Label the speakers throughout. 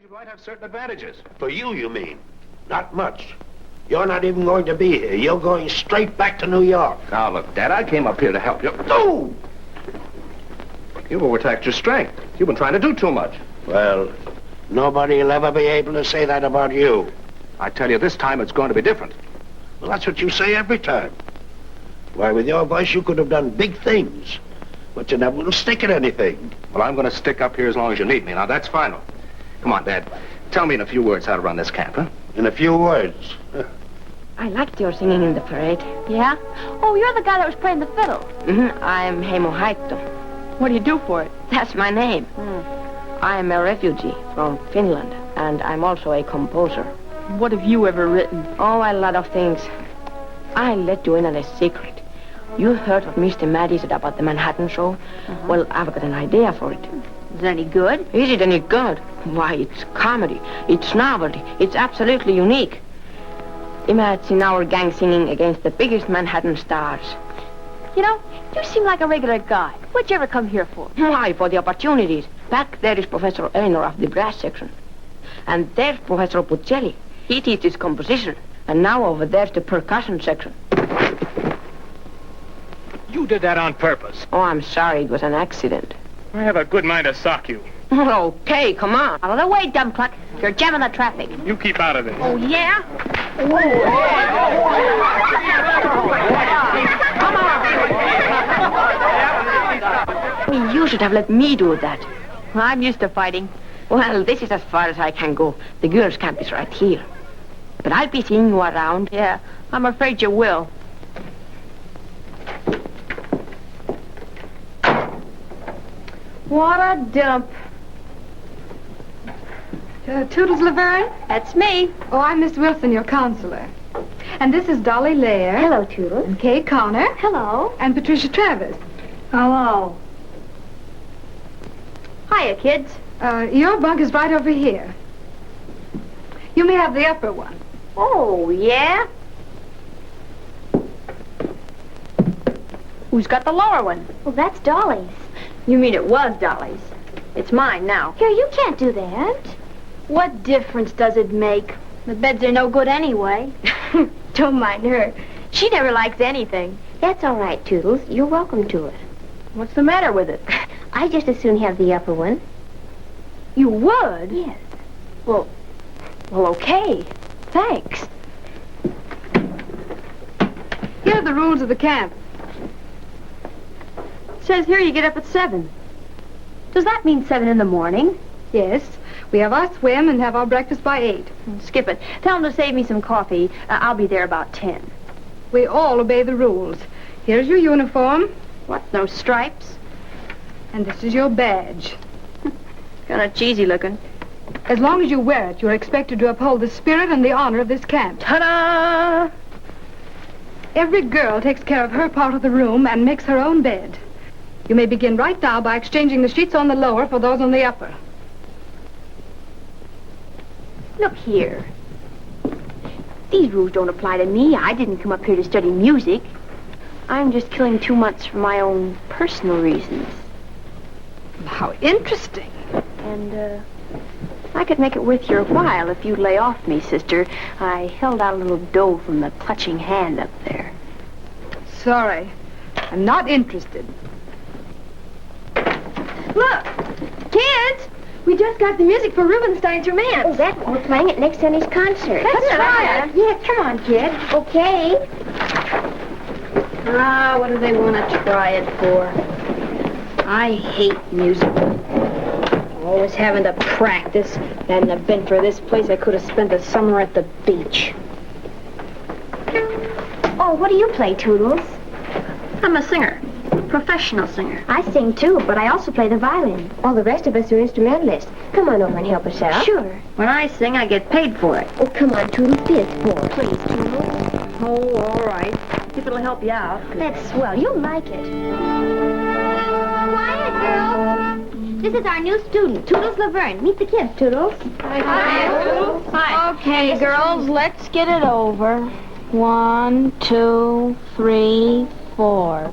Speaker 1: change might have certain advantages.
Speaker 2: For you mean? Not much. You're not even going to be here. You're going straight back to New York.
Speaker 1: Now, look, Dad, I came up here to help you.
Speaker 2: No!
Speaker 1: You've overtaxed your strength. You've been trying to do too much.
Speaker 2: Well, nobody will ever be able to say that about you.
Speaker 1: I tell you, this time it's going to be different.
Speaker 2: Well, that's what you say every time. Why, with your voice, you could have done big things. But you never will stick at anything.
Speaker 1: Well, I'm going to stick up here as long as you need me. Now, that's final. Come on, Dad. Tell me in a few words how to run this camp, huh?
Speaker 2: In a few words.
Speaker 3: I liked your singing in the parade.
Speaker 4: Yeah? Oh, you're the guy that was playing the fiddle.
Speaker 3: I'm Heimo Haitto.
Speaker 4: What do you do for it?
Speaker 3: That's my name. I am a refugee from Finland, and I'm also a composer.
Speaker 4: What have you ever written?
Speaker 3: Oh, a lot of things. I'll let you in on a secret. You heard what Mr. Maddie said about the Manhattan show? Well, I've got an idea for it.
Speaker 4: Is it any good?
Speaker 3: Is it any good? Why, it's comedy. It's novelty. It's absolutely unique. Imagine our gang singing against the biggest Manhattan stars.
Speaker 4: You know, you seem like a regular guy. What'd you ever come here for?
Speaker 3: Why, for the opportunities. Back there is Professor Eleanor of the brass section. And there's Professor Puccelli. He teaches composition. And now over there's the percussion section.
Speaker 5: You did that on purpose.
Speaker 3: Oh, I'm sorry. It was an accident.
Speaker 5: I have a good mind to sock you.
Speaker 3: Okay, come on.
Speaker 4: Out of the way, dumb cluck. You're jamming the traffic.
Speaker 5: You keep out of this.
Speaker 4: Oh, yeah?
Speaker 3: Come on. You should have let me do that.
Speaker 4: I'm used to fighting.
Speaker 3: Well, this is as far as I can go. The girls' camp is right here. But I'll be seeing you around.
Speaker 4: Yeah, I'm afraid you will. What a dump.
Speaker 6: Toodles Laverne?
Speaker 4: That's me.
Speaker 6: Oh, I'm Miss Wilson, your counselor. And this is Dolly Lair.
Speaker 4: Hello, Toodles.
Speaker 6: And Kay Connor.
Speaker 4: Hello.
Speaker 6: And Patricia Travis.
Speaker 4: Hello. Hiya, kids.
Speaker 6: Your bunk is right over here. You may have the upper one.
Speaker 4: Oh, yeah? Who's got the lower one?
Speaker 7: Well, that's Dolly's.
Speaker 4: You mean it was Dolly's. It's mine now.
Speaker 7: Here, you can't do that.
Speaker 4: What difference does it make? The beds are no good anyway.
Speaker 7: Don't mind her.
Speaker 4: She never likes anything.
Speaker 7: That's all right, Toodles. You're welcome to it.
Speaker 4: What's the matter with it?
Speaker 7: I just as soon have the upper one.
Speaker 4: You would?
Speaker 7: Yes.
Speaker 4: Well, okay. Thanks.
Speaker 6: Here are the rules of the camp.
Speaker 4: It says here you get up at 7. Does that mean 7 in the morning?
Speaker 6: Yes. We have our swim and have our breakfast by 8.
Speaker 4: Skip it. Tell them to save me some coffee. I'll be there about 10.
Speaker 6: We all obey the rules. Here's your uniform.
Speaker 4: What, no stripes?
Speaker 6: And this is your badge.
Speaker 4: Kind of cheesy looking.
Speaker 6: As long as you wear it, you're expected to uphold the spirit and the honor of this camp.
Speaker 4: Ta-da!
Speaker 6: Every girl takes care of her part of the room and makes her own bed. You may begin right now by exchanging the sheets on the lower for those on the upper.
Speaker 4: Look here. These rules don't apply to me. I didn't come up here to study music. I'm just killing 2 months for my own personal reasons.
Speaker 6: How interesting.
Speaker 4: And, I could make it worth your while if you'd lay off me, sister. I held out a little dough from the clutching hand up there.
Speaker 6: Sorry. I'm not interested.
Speaker 4: Look! Kids! We just got the music for Rubinstein's Romance.
Speaker 7: Oh, that we're playing it next Sunday's concert.
Speaker 4: Let's try it.
Speaker 7: Yeah, come on, kid. Okay.
Speaker 4: What do they want to try it for? I hate music. Always having to practice. Hadn't it been for this place, I could have spent the summer at the beach.
Speaker 7: Oh, what do you play, Toodles?
Speaker 4: I'm a singer. Professional singer.
Speaker 7: I sing, too, but I also play the violin. All the rest of us are instrumentalists. Come on over and help us out.
Speaker 4: Sure. When I sing, I get paid for it.
Speaker 7: Oh, come on, Toodles. Be a sport. Please, Toodles.
Speaker 4: Oh, all right. If it'll help you out.
Speaker 7: That's swell. You'll like it. Quiet, girls. This is our new student, Toodles Laverne. Meet the kids, Toodles.
Speaker 4: Hi, Toodles. Hi.
Speaker 3: Okay, girls, let's get it over. 1, 2, 3, 4.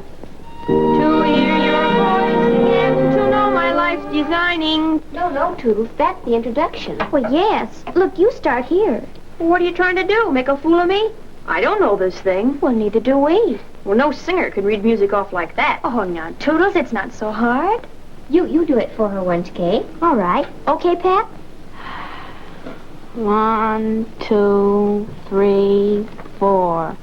Speaker 4: To hear your voice again, to know my life's
Speaker 3: designing.
Speaker 7: No, Toodles, that's the introduction. Well, yes. Look, you start here.
Speaker 3: What are you trying to do? Make a fool of me? I don't know this thing.
Speaker 7: Well, neither do we.
Speaker 3: Well, no singer could read music off like that.
Speaker 4: Oh, now, Toodles, it's not so hard.
Speaker 7: You do it for her once, Kay. All right. Okay, Pat?
Speaker 3: 1, 2, 3, 4.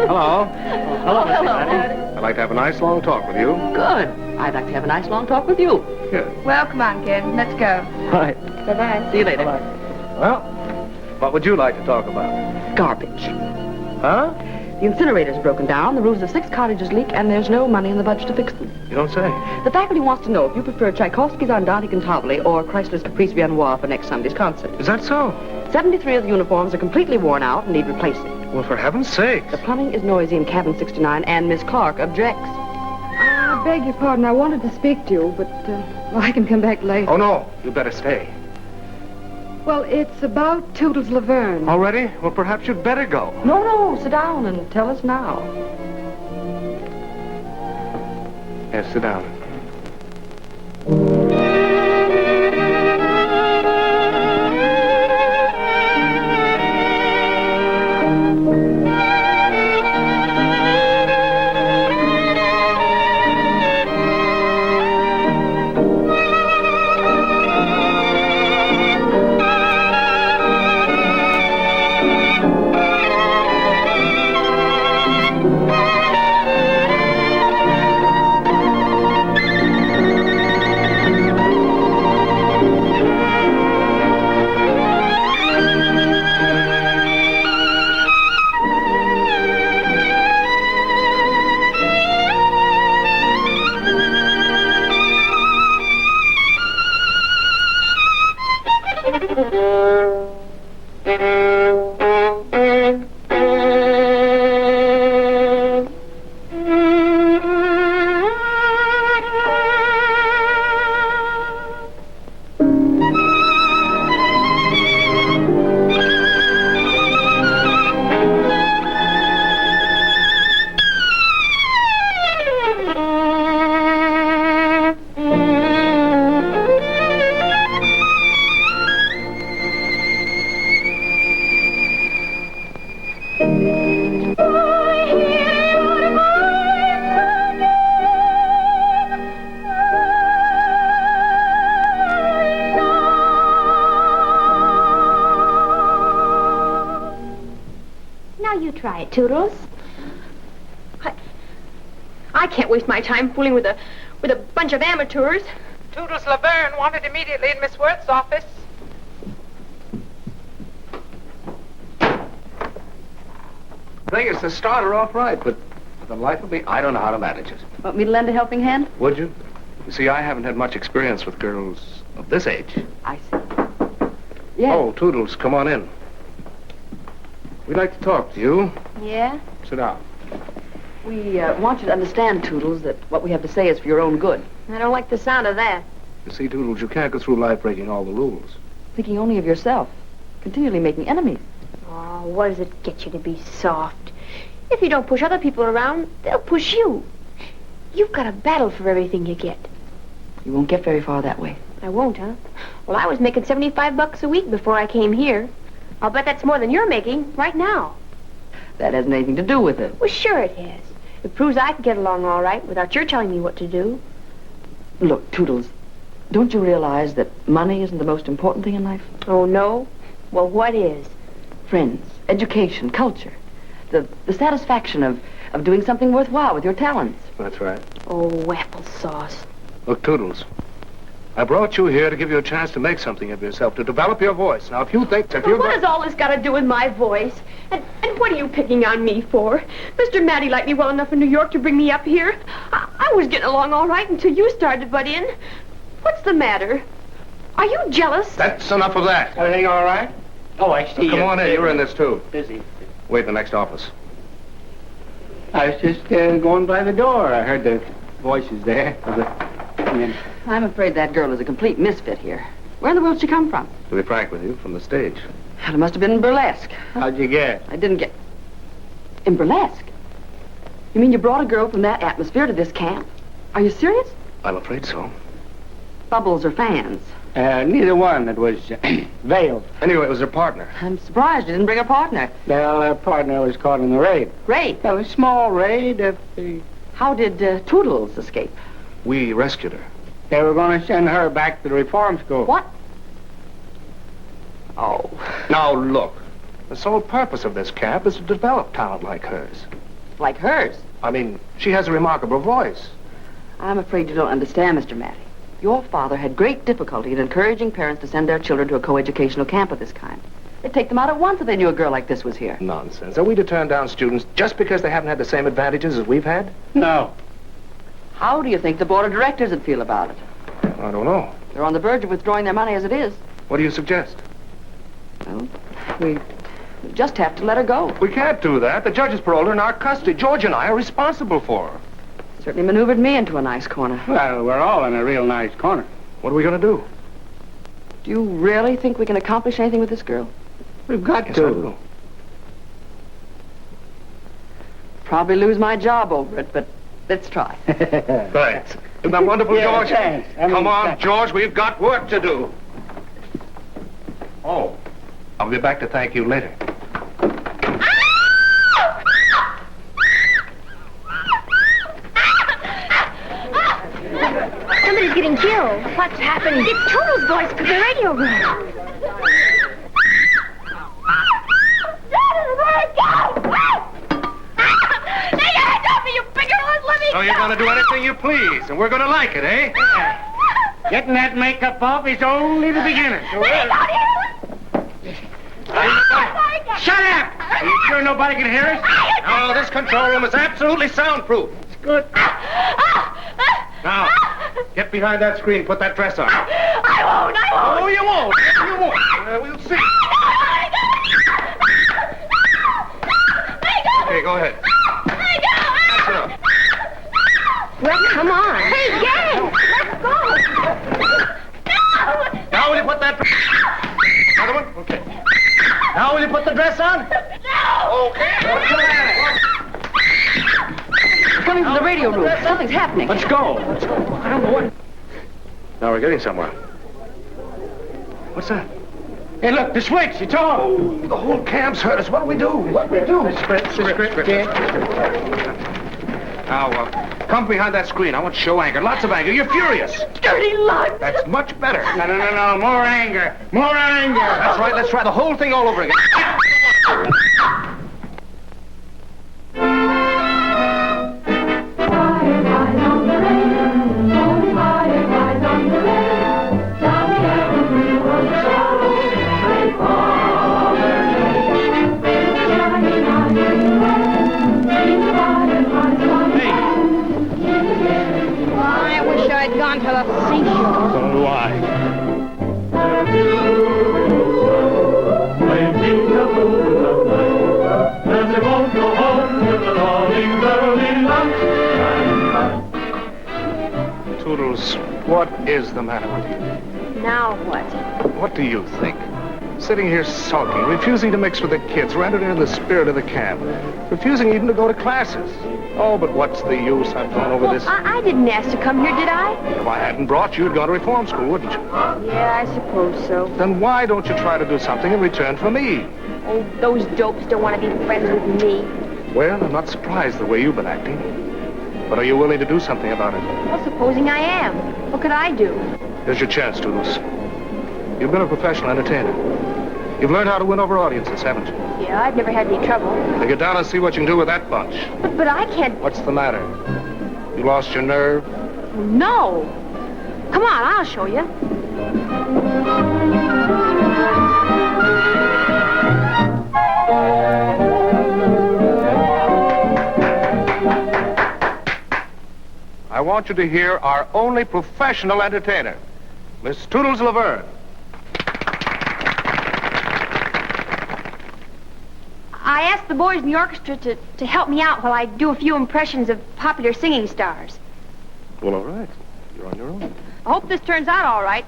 Speaker 1: Hello. Hello, Mr. Manning. I'd like to have a nice long talk with you.
Speaker 8: Good. I'd like to have a nice long talk with you.
Speaker 1: Good.
Speaker 6: Well, come on, kid. Let's go.
Speaker 1: Right.
Speaker 3: Bye-bye.
Speaker 8: See you later.
Speaker 1: Well, what would you like to talk about?
Speaker 8: Garbage.
Speaker 1: Huh?
Speaker 8: The incinerator's broken down, the roofs of 6 cottages leak, and there's no money in the budget to fix them.
Speaker 1: You don't say.
Speaker 8: The faculty wants to know if you prefer Tchaikovsky's Andante Cantabile or Chrysler's Caprice Viennois for next Sunday's concert.
Speaker 1: Is that so?
Speaker 8: 73 of the uniforms are completely worn out and need replacing.
Speaker 1: Well, for heaven's sake.
Speaker 8: The plumbing is noisy in cabin 69, and Miss Clark objects.
Speaker 6: I beg your pardon. I wanted to speak to you, but well, I can come back later.
Speaker 1: Oh, no. You better stay.
Speaker 6: Well, it's about Toodles Laverne.
Speaker 1: Already? Well, perhaps you'd better go.
Speaker 8: No, sit down and tell us now.
Speaker 1: Yes, sit down.
Speaker 7: Now you try it, Toodles.
Speaker 3: I can't waste my time fooling with a bunch of amateurs.
Speaker 6: Toodles Laverne wanted immediately in Miss Worth's office.
Speaker 1: Thing is to start her off right, but for the life of me, I don't know how to manage it.
Speaker 8: Want me to lend a helping hand?
Speaker 1: Would you? You see, I haven't had much experience with girls of this age.
Speaker 8: I see. Yes.
Speaker 1: Oh, Toodles, come on in. We'd like to talk to you.
Speaker 3: Yeah?
Speaker 1: Sit down.
Speaker 8: We want you to understand, Toodles, that what we have to say is for your own good.
Speaker 3: I don't like the sound of that.
Speaker 1: You see, Toodles, you can't go through life breaking all the rules.
Speaker 8: Thinking only of yourself. Continually making enemies.
Speaker 3: Oh, what does it get you to be soft? If you don't push other people around, they'll push you. You've got to battle for everything you get.
Speaker 8: You won't get very far that way.
Speaker 3: I won't, huh? Well, I was making $75 a week before I came here. I'll bet that's more than you're making right now.
Speaker 8: That hasn't anything to do with it.
Speaker 3: Well, sure it has. It proves I can get along all right without your telling me what to do.
Speaker 8: Look, Toodles, don't you realize that money isn't the most important thing in life?
Speaker 3: Oh, no? Well, what is?
Speaker 8: Friends, education, culture. The satisfaction of doing something worthwhile with your talents.
Speaker 1: That's right.
Speaker 3: Oh, applesauce.
Speaker 1: Look, Toodles, I brought you here to give you a chance to make something of yourself, to develop your voice. Now, if you think that
Speaker 3: But
Speaker 1: you're...
Speaker 3: what has all this got to do with my voice? And what are you picking on me for? Mr. Matty liked me well enough in New York to bring me up here. I was getting along all right until you started to butt in. What's the matter? Are you jealous?
Speaker 1: That's enough of that.
Speaker 9: Everything all right? Oh, I see.
Speaker 1: Come on in, you're in this too.
Speaker 9: Busy.
Speaker 1: Wait in the next office.
Speaker 9: I was just going by the door. I heard the voices there.
Speaker 8: I'm afraid that girl is a complete misfit here. Where in the world did she come from?
Speaker 1: To be frank with you, from the stage.
Speaker 8: It must have been in burlesque.
Speaker 9: How'd you guess?
Speaker 8: I didn't get... In burlesque? You mean you brought a girl from that atmosphere to this camp? Are you serious?
Speaker 1: I'm afraid so.
Speaker 8: Bubbles or fans?
Speaker 9: Neither one. It was veiled.
Speaker 1: Anyway, it was her partner.
Speaker 8: I'm surprised you didn't bring a partner.
Speaker 9: Well, her partner was caught in the raid.
Speaker 8: Raid?
Speaker 9: Well, a small raid.
Speaker 8: How did Toodles escape?
Speaker 1: We rescued her.
Speaker 9: They were going to send her back to the reform school.
Speaker 8: What? Oh.
Speaker 1: Now, look. The sole purpose of this camp is to develop talent like hers.
Speaker 8: Like hers?
Speaker 1: I mean, she has a remarkable voice.
Speaker 8: I'm afraid you don't understand, Mr. Matty. Your father had great difficulty in encouraging parents to send their children to a coeducational camp of this kind. They'd take them out at once if they knew a girl like this was here.
Speaker 1: Nonsense. Are we to turn down students just because they haven't had the same advantages as we've had?
Speaker 9: No.
Speaker 8: How do you think the board of directors would feel about it?
Speaker 1: I don't know.
Speaker 8: They're on the verge of withdrawing their money as it is.
Speaker 1: What do you suggest?
Speaker 8: Well, we just have to let her go.
Speaker 1: We can't do that. The judge has paroled her in our custody. George and I are responsible for her.
Speaker 8: Certainly maneuvered me into a nice corner.
Speaker 9: Well, we're all in a real nice corner.
Speaker 1: What are we going to do?
Speaker 8: Do you really think we can accomplish anything with this girl?
Speaker 9: We've got
Speaker 1: Yes, I
Speaker 9: to.
Speaker 1: do.
Speaker 8: Probably lose my job over it, but let's try.
Speaker 1: Thanks. Isn't that wonderful,
Speaker 9: Yeah,
Speaker 1: George?
Speaker 9: thanks.
Speaker 1: Come on,
Speaker 9: thanks.
Speaker 1: George. We've got work to do. Oh, I'll be back to thank you later.
Speaker 7: Somebody's getting killed.
Speaker 3: What's happening?
Speaker 7: It's Toodles' voice from the radio room.
Speaker 1: So you're going to do anything you please, and we're going to like it, eh?
Speaker 9: Getting that makeup off is only the beginning. Shut up! Are you sure nobody can hear us?
Speaker 1: No, this control room is absolutely soundproof.
Speaker 9: It's good.
Speaker 1: Now, get behind that screen. Put that dress on.
Speaker 3: I won't.
Speaker 1: Oh, you won't. You won't. We'll see. Okay, go ahead. That's enough.
Speaker 7: Well, come on. Hey, gang! Let's go!
Speaker 1: Now will you put that... Another one? Okay. Now will you put the dress on? No! Okay.
Speaker 8: Coming from the radio room. Something's happening.
Speaker 9: Let's go.
Speaker 1: I don't know what... Now we're getting somewhere. What's that?
Speaker 9: Hey, look, the switch. It's on.
Speaker 1: Oh, the whole camp's hurt us. What do we do? What do we do?
Speaker 9: Script, Jane.
Speaker 1: Now, come behind that screen. I want to show anger. Lots of anger. You're furious.
Speaker 3: Dirty lug.
Speaker 1: That's much better.
Speaker 9: No. More anger. More anger.
Speaker 1: That's right. Let's try the whole thing all over again.
Speaker 4: I wish I'd gone to the seashore.
Speaker 5: So do I.
Speaker 1: Toodles, what is the matter with you?
Speaker 3: Now what?
Speaker 1: What do you think? Sitting here sulking, refusing to mix with the kids, rendering the spirit of the camp, refusing even to go to classes. Oh, but what's the use? I've gone over this.
Speaker 3: I didn't ask to come here, did I?
Speaker 1: If I hadn't brought you, you'd gone to reform school, wouldn't you?
Speaker 3: Yeah, I suppose so.
Speaker 1: Then why don't you try to do something in return for me?
Speaker 3: Oh, those dopes don't want to be friends with me.
Speaker 1: Well, I'm not surprised the way you've been acting. But are you willing to do something about it?
Speaker 3: Well, supposing I am. What could I do?
Speaker 1: Here's your chance, Toodles. You've been a professional entertainer. You've learned how to win over audiences, haven't you?
Speaker 3: Yeah, I've never had any trouble.
Speaker 1: Now get down and see what you can do with that bunch.
Speaker 3: But I can't...
Speaker 1: What's the matter? You lost your nerve?
Speaker 3: No. Come on, I'll show you.
Speaker 1: I want you to hear our only professional entertainer, Miss Toodles Laverne.
Speaker 3: I asked the boys in the orchestra to help me out while I do a few impressions of popular singing stars.
Speaker 1: Well, all right. You're on your own.
Speaker 3: I hope this turns out all right.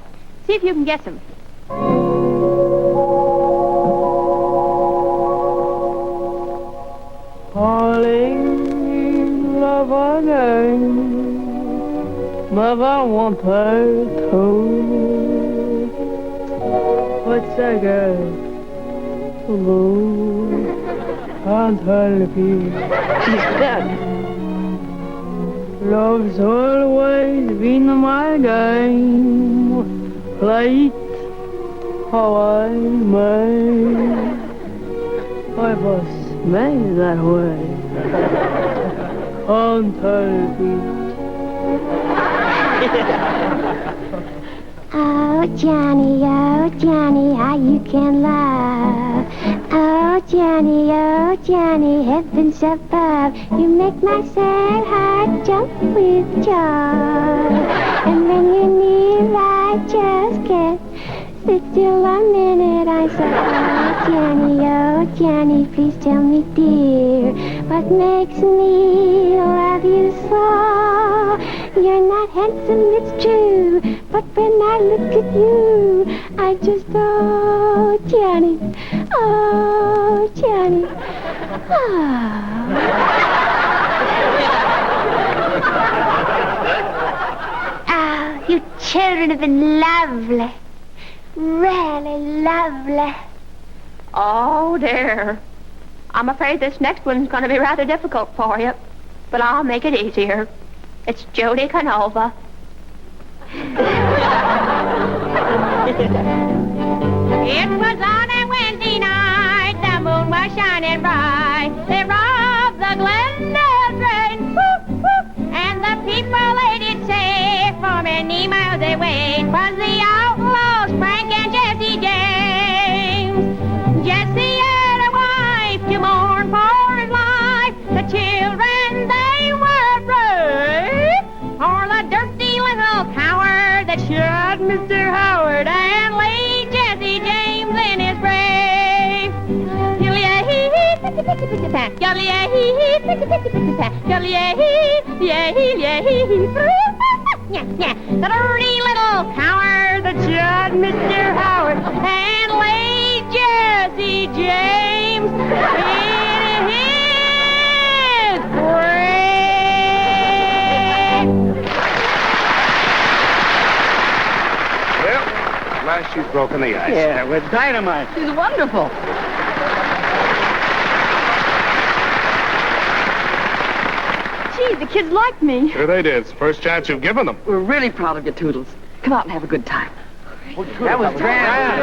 Speaker 3: See if you can guess them.
Speaker 10: Calling love again, never want her to. What's a girl to lose? Can't help it.
Speaker 8: She's dead.
Speaker 10: Love's always been my game. Play it how I may. I was made that way. Can't help it.
Speaker 7: Oh, Johnny, how you can love. Oh, Johnny, heavens above. You make my sad heart jump with joy. And when you're near, I just can't sit still a minute. I say, oh, Johnny, please tell me, dear, what makes me love you so? You're not handsome, it's true, but when I look at you, I just, oh, Johnny, oh. Oh, you children have been lovely, really lovely.
Speaker 3: Oh, dear. I'm afraid this next one's going to be rather difficult for you, but I'll make it easier. It's Jody Canova. It was on a Wednesday night, the moon was shining bright. They robbed the Glendale train, whoop, whoop, and the people they did say for many miles away was the outlaws Frank and Jesse James. Jesse had a wife to mourn for his life. The children, they were brave for the dirty little coward that shot Mr. Howard and laid Jesse James in his grave. The dirty little coward that shot Mr. Howard and laid Jesse James in his grave.
Speaker 1: Well, at last she's broken the ice.
Speaker 9: Yeah, with dynamite.
Speaker 8: She's wonderful.
Speaker 3: Gee, the kids like me.
Speaker 1: Sure they did. It's the first chance you've given them.
Speaker 8: We're really proud of you, Toodles. Come out and have a good time.
Speaker 9: That was grand.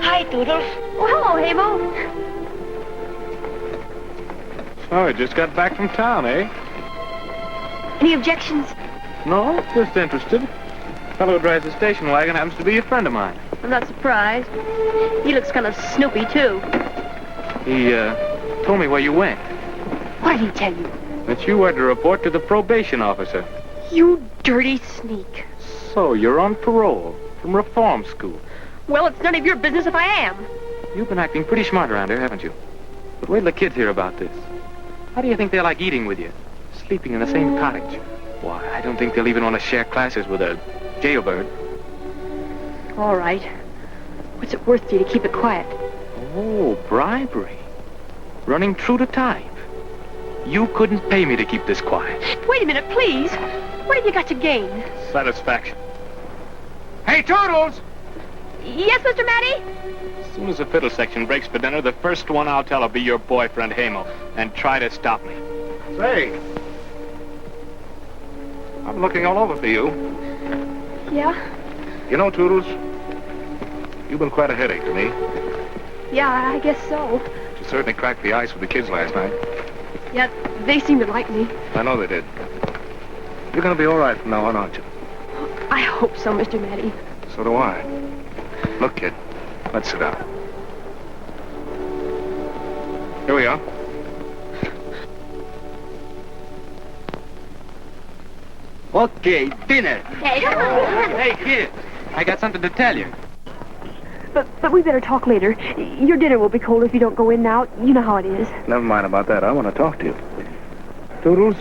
Speaker 3: Hi, Toodles. Oh, hello, Abel.
Speaker 5: Oh, just got back from town, eh?
Speaker 3: Any objections?
Speaker 5: No, just interested. Fellow who drives the station wagon happens to be a friend of mine.
Speaker 3: I'm not surprised. He looks kind of snoopy, too.
Speaker 5: He, told me where you went.
Speaker 3: What did he tell you?
Speaker 5: That you were to report to the probation officer.
Speaker 3: You dirty sneak.
Speaker 5: So, you're on parole from reform school.
Speaker 3: Well, it's none of your business if I am.
Speaker 5: You've been acting pretty smart around here, haven't you? But wait till the kids hear about this. How do you think they like eating with you? Sleeping in the same cottage? Why, I don't think they'll even want to share classes with a jailbird.
Speaker 3: All right. What's it worth to you to keep it quiet?
Speaker 5: Oh, bribery. Running true to type. You couldn't pay me to keep this quiet.
Speaker 3: Wait a minute, please. What have you got to gain?
Speaker 5: Satisfaction.
Speaker 1: Hey, Toodles!
Speaker 3: Yes, Mr. Matty?
Speaker 5: As soon as the fiddle section breaks for dinner, the first one I'll tell will be your boyfriend, Hamo, and try to stop me.
Speaker 1: Say, I'm looking all over for you.
Speaker 3: Yeah?
Speaker 1: You know, Toodles, you've been quite a headache to me.
Speaker 3: Yeah, I guess so.
Speaker 1: You certainly cracked the ice with the kids last night.
Speaker 3: Yeah, they seem to like me.
Speaker 1: I know they did. You're going to be all right from now on, aren't you?
Speaker 3: I hope so, Mr. Matty.
Speaker 1: So do I. Look, kid, let's sit down. Here we are.
Speaker 9: Okay, dinner.
Speaker 5: Hey, kid, I got something to tell you.
Speaker 3: But we better talk later. Your dinner will be cold if you don't go in now. You know how it is.
Speaker 1: Never mind about that. I want to talk to you. Toodles,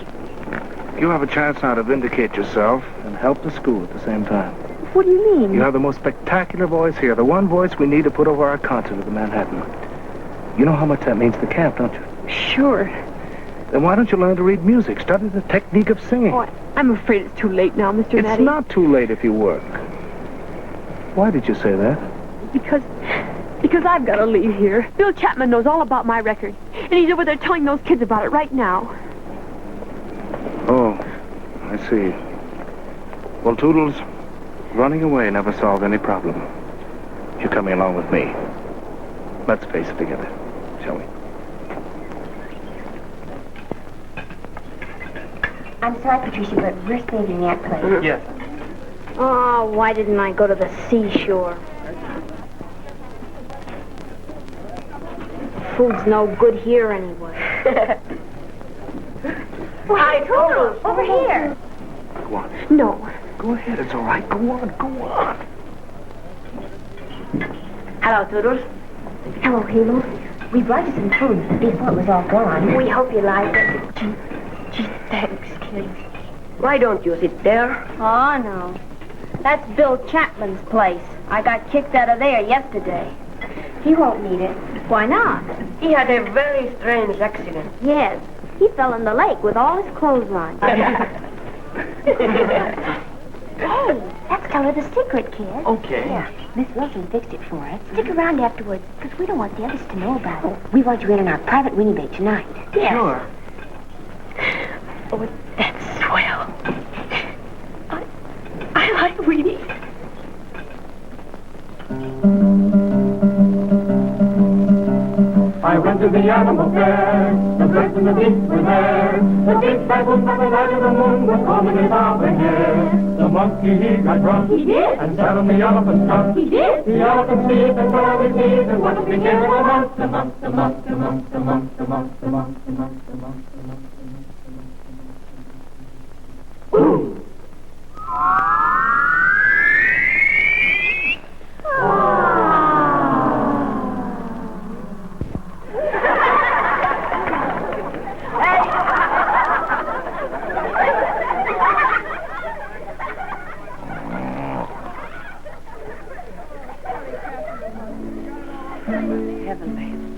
Speaker 1: you have a chance now to vindicate yourself and help the school at the same time.
Speaker 3: What do you mean?
Speaker 1: You have the most spectacular voice here, the one voice we need to put over our concert at the Manhattan. You know how much that means to camp, don't you?
Speaker 3: Sure.
Speaker 1: Then why don't you learn to read music, study the technique of singing?
Speaker 3: Oh, I'm afraid it's too late now, Mr.
Speaker 1: It's
Speaker 3: Matty.
Speaker 1: not too late if you work. Why did you say that?
Speaker 3: Because I've got to leave here. Bill Chapman knows all about my record, and he's over there telling those kids about it right now.
Speaker 1: Oh, I see. Well, Toodles, running away never solved any problem. You're coming along with me. Let's face it together, shall we?
Speaker 7: I'm sorry, Patricia, but we're staying at that place.
Speaker 5: Yes.
Speaker 4: Oh, why didn't I go to the seashore? Food's no good here anyway.
Speaker 7: Hi, Toodles, over here.
Speaker 1: Go on.
Speaker 3: No.
Speaker 1: Go ahead, it's all right. Go on, go on.
Speaker 7: Hello, Toodles. Hello, Halo. We brought you some food before it was all gone. We hope you like it.
Speaker 3: Gee, thanks, kids. Why don't you sit there?
Speaker 4: Oh, no. That's Bill Chapman's place. I got kicked out of there yesterday.
Speaker 7: He won't need it.
Speaker 4: Why not?
Speaker 3: He had a very strange accident.
Speaker 4: Yes. He fell in the lake with all his clothes on.
Speaker 7: Hey, let's tell her the secret, kid.
Speaker 9: Okay.
Speaker 7: Yeah, Miss Wilson fixed it for us. Stick around afterwards, because we don't want the others to know about it. We want you in on our private weenie bake tonight. Yes.
Speaker 9: Sure.
Speaker 3: Oh, that's swell. I like weenies.
Speaker 10: I went to the animal fair, the birds and the beasts were there. The big baboon by the light of the moon was combing his auburn hair. The monkey, he got drunk.
Speaker 7: He did.
Speaker 10: And sat on the elephant's trunk.
Speaker 7: He did.
Speaker 10: The elephant sneezed and fell on his knees, and once became a monk, the monk, the monk, the monk, the monk, the monk, the monk, the monk, the monk, the monk, the monk. Ooh!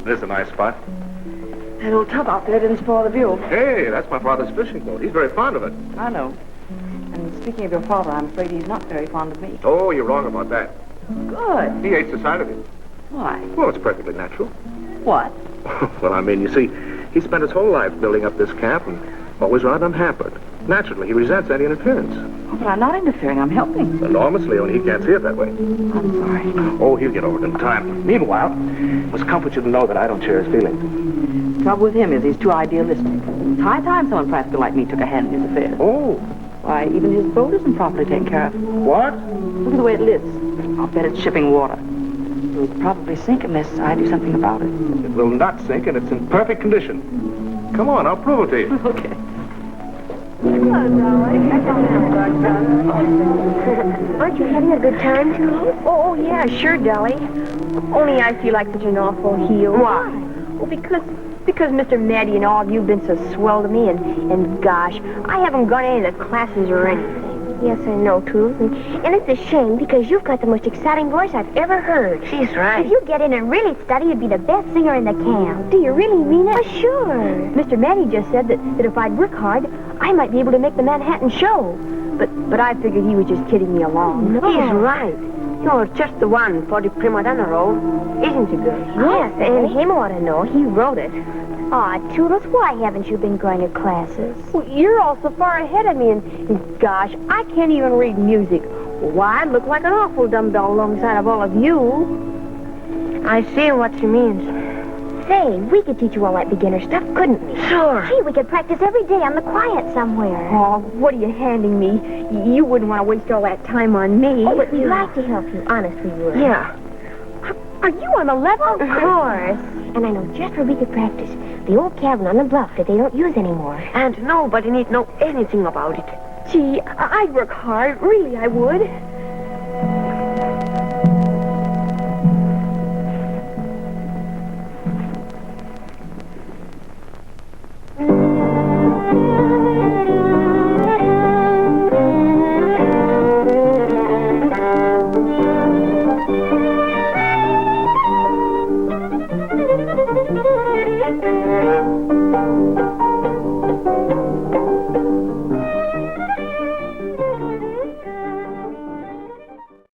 Speaker 1: This is a nice spot.
Speaker 8: That old tub out there didn't spoil the view.
Speaker 1: Hey, that's my father's fishing boat. He's very fond of it.
Speaker 8: I know. And speaking of your father, I'm afraid he's not very fond of me.
Speaker 1: Oh, you're wrong about that.
Speaker 8: Good.
Speaker 1: He hates the sight of you.
Speaker 8: Why?
Speaker 1: Well, it's perfectly natural.
Speaker 8: What?
Speaker 1: Well, I mean, you see, he spent his whole life building up this camp and always rather unhampered. Naturally, he resents any interference.
Speaker 8: Oh, but I'm not interfering. I'm helping.
Speaker 1: Enormously, only he can't see it that way.
Speaker 8: I'm sorry.
Speaker 1: Oh, he'll get over it in time. Meanwhile, it must comfort you to know that I don't share his feelings.
Speaker 8: The trouble with him is he's too idealistic. It's high time someone practical like me took a hand in his affairs.
Speaker 1: Oh,
Speaker 8: Why, even his boat isn't properly taken care of.
Speaker 1: what?
Speaker 8: Look at the way it lives. I'll bet it's shipping water. It'll probably sink unless I do something about it.
Speaker 1: It will not sink, and it's in perfect condition. Come on, I'll prove it to you.
Speaker 8: Okay.
Speaker 3: Aren't you having a good time, too? Oh, yeah, sure, Dolly. Only I feel like such an awful heel. Why? Well, because Mr. Matty and all of you have been so swell to me, and gosh, I haven't gone to any of the classes or anything. Yes, I know, too. And it's a shame because you've got the most exciting voice I've ever heard. She's right. If you get in and really study, you'd be the best singer in the camp. Do you really mean it? Sure. Mr. Matty just said that if I'd work hard, I might be able to make the Manhattan show.
Speaker 11: But I figured he was just kidding me along.
Speaker 12: No. He's right. You're just the one for the prima donna role, isn't you, girl?
Speaker 7: Yes, and him ought to know. He wrote it. Aw, Toodles, why haven't you been going to classes?
Speaker 11: Well, you're all so far ahead of me, and gosh, I can't even read music. Why, I look like an awful dumbbell alongside of all of you.
Speaker 12: I see what she means.
Speaker 7: Say, we could teach you all that beginner stuff, couldn't we?
Speaker 12: Sure.
Speaker 7: Gee, we could practice every day on the quiet somewhere.
Speaker 11: Oh, what are you handing me? You wouldn't want to waste all that time on me.
Speaker 7: Oh, but we'd like to help you. Honest, we would.
Speaker 12: Yeah.
Speaker 11: Are you on the level?
Speaker 7: Of course. And I know just where we could practice. The old cabin on the bluff that they don't use anymore.
Speaker 12: And nobody need know anything about it.
Speaker 11: Gee, I'd work hard. Really, I would.